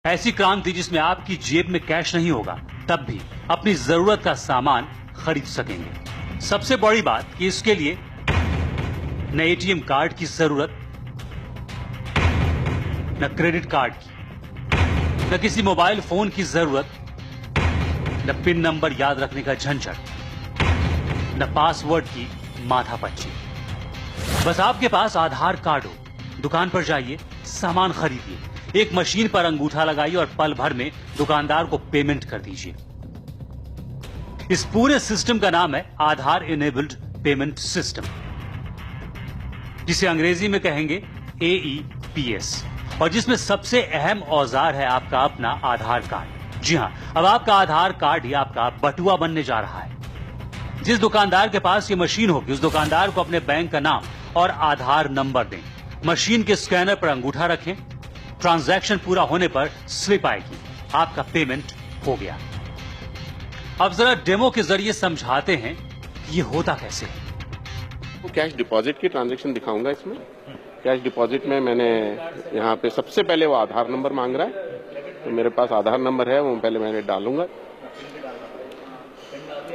ऐसी क्रांति जिसमें आपकी जेब में कैश नहीं होगा, तब भी अपनी जरूरत का सामान खरीद सकेंगे। सबसे बड़ी बात कि इसके लिए न एटीएम कार्ड की जरूरत, न क्रेडिट कार्ड की, न किसी मोबाइल फोन की जरूरत, न पिन नंबर याद रखने का झंझट, न पासवर्ड की माथापच्ची। बस आपके पास आधार कार्ड हो, दुकान पर जाइए, सामान खरीदिए, एक मशीन पर अंगूठा लगाइए और पल भर में दुकानदार को पेमेंट कर दीजिए। इस पूरे सिस्टम का नाम है आधार इनेबल्ड पेमेंट सिस्टम, जिसे अंग्रेजी में कहेंगे AEPS, और जिसमें सबसे अहम औजार है आपका अपना आधार कार्ड। जी हां, अब आपका आधार कार्ड ही आपका बटुआ बनने जा रहा है। जिस दुकानदार के पास ये मशीन होगी, उस दुकानदार को अपने बैंक का नाम और आधार नंबर दें, मशीन के स्कैनर पर अंगूठा रखें, ट्रांजैक्शन पूरा होने पर स्लिप आएगी, आपका पेमेंट हो गया। अब जरा डेमो के जरिए समझाते हैं कि ये होता कैसे है। तो कैश डिपॉजिट की ट्रांजैक्शन दिखाऊंगा इसमें। कैश डिपॉजिट में मैंने यहाँ पे सबसे पहले वो आधार नंबर मांग रहा है, तो मेरे पास आधार नंबर है, वो पहले मैंने डालूंगा।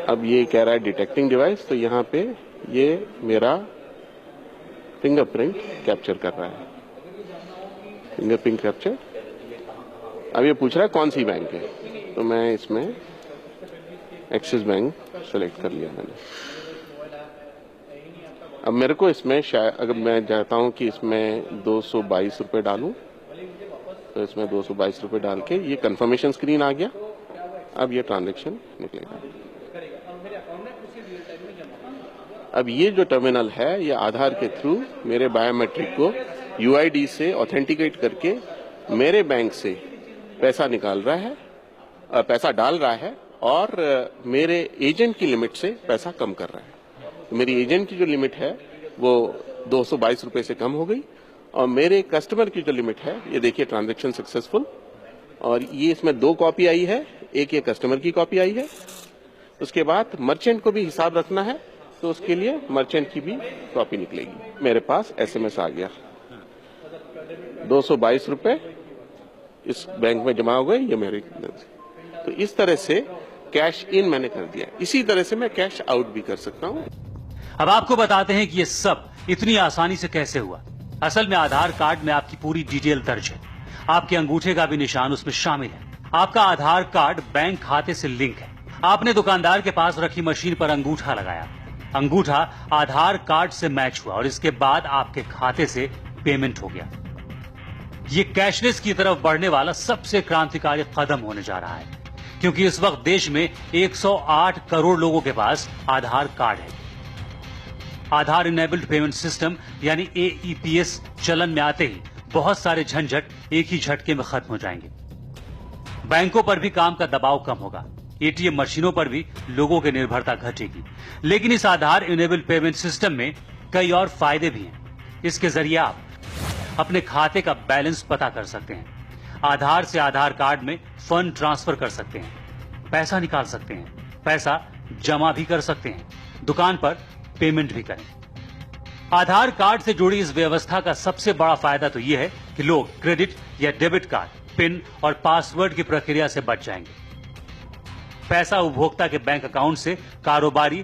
अब ये कह रहा है डिटेक्टिंग डिवाइस, तो यहाँ पे ये मेरा फिंगरप्रिंट कैप्चर कर रहा है, फिंगरप्रिंट कैप्चर। अब ये पूछ रहा है कौन सी बैंक है, तो मैं इसमें एक्सिस बैंक सेलेक्ट कर लिया मैंने। अब मेरे को इसमें शायद अगर मैं चाहता हूं कि इसमें 222 रुपए डालूं, तो इसमें 222 रुपए डाल के ये कंफर्मेशन स्क्रीन आ गया। अब ये ट्रांजैक्शन निकलेगा। अब ये जो टर्मिनल है, ये आधार के थ्रू मेरे बायोमेट्रिक को UID से ऑथेंटिकेट करके मेरे बैंक से पैसा निकाल रहा है, पैसा डाल रहा है, और मेरे एजेंट की लिमिट से पैसा कम कर रहा है। तो मेरी एजेंट की जो लिमिट है वो 222 रुपए से कम हो गई, और मेरे कस्टमर की जो लिमिट है, ये देखिए ट्रांजैक्शन सक्सेसफुल, और ये इसमें 2 कॉपी आई है, एक ये कस्टमर की कॉपी आई है। उसके बाद मर्चेंट को भी हिसाब रखना है, तो उसके लिए मर्चेंट की भी कॉपी निकलेगी। मेरे पास SMS आ गया, 222 रुपए इस बैंक में जमा हो गए, ये मेरे। तो इस तरह से कैश इन मैंने कर दिया। इसी तरह से मैं कैश आउट भी कर सकता हूं। अब आपको बताते हैं कि ये सब इतनी आसानी से कैसे हुआ। असल में आधार कार्ड में आपकी पूरी डिटेल दर्ज है, आपके अंगूठे का भी निशान उसमें शामिल है। आपका आधार कार्ड बैंक खाते से लिंक है। आपने दुकानदार के पास रखी मशीन पर अंगूठा लगाया, अंगूठा आधार कार्ड से मैच हुआ, और इसके बाद आपके खाते से पेमेंट हो गया। ये कैशलेस की तरफ बढ़ने वाला सबसे क्रांतिकारी कदम होने जा रहा है, क्योंकि इस वक्त देश में 108 करोड़ लोगों के पास आधार कार्ड है। आधार इनेबल्ड पेमेंट सिस्टम यानी AEPS चलन में आते ही बहुत सारे झंझट एक ही झटके में खत्म हो जाएंगे। बैंकों पर भी काम का दबाव कम होगा, ATM मशीनों पर भी लोगों की निर्भरता घटेगी। लेकिन इस आधार इनेबल्ड पेमेंट सिस्टम में कई और फायदे भी हैं। इसके जरिए आप अपने खाते का बैलेंस पता कर सकते हैं, आधार से आधार कार्ड में फंड ट्रांसफर कर सकते हैं, पैसा निकाल सकते हैं, पैसा जमा भी कर सकते हैं, दुकान पर पेमेंट भी करें। आधार कार्ड से जुड़ी इस व्यवस्था का सबसे बड़ा फायदा तो यह है कि लोग क्रेडिट या डेबिट कार्ड, पिन और पासवर्ड की प्रक्रिया से बच जाएंगे। पैसा उपभोक्ता के बैंक अकाउंट से कारोबारी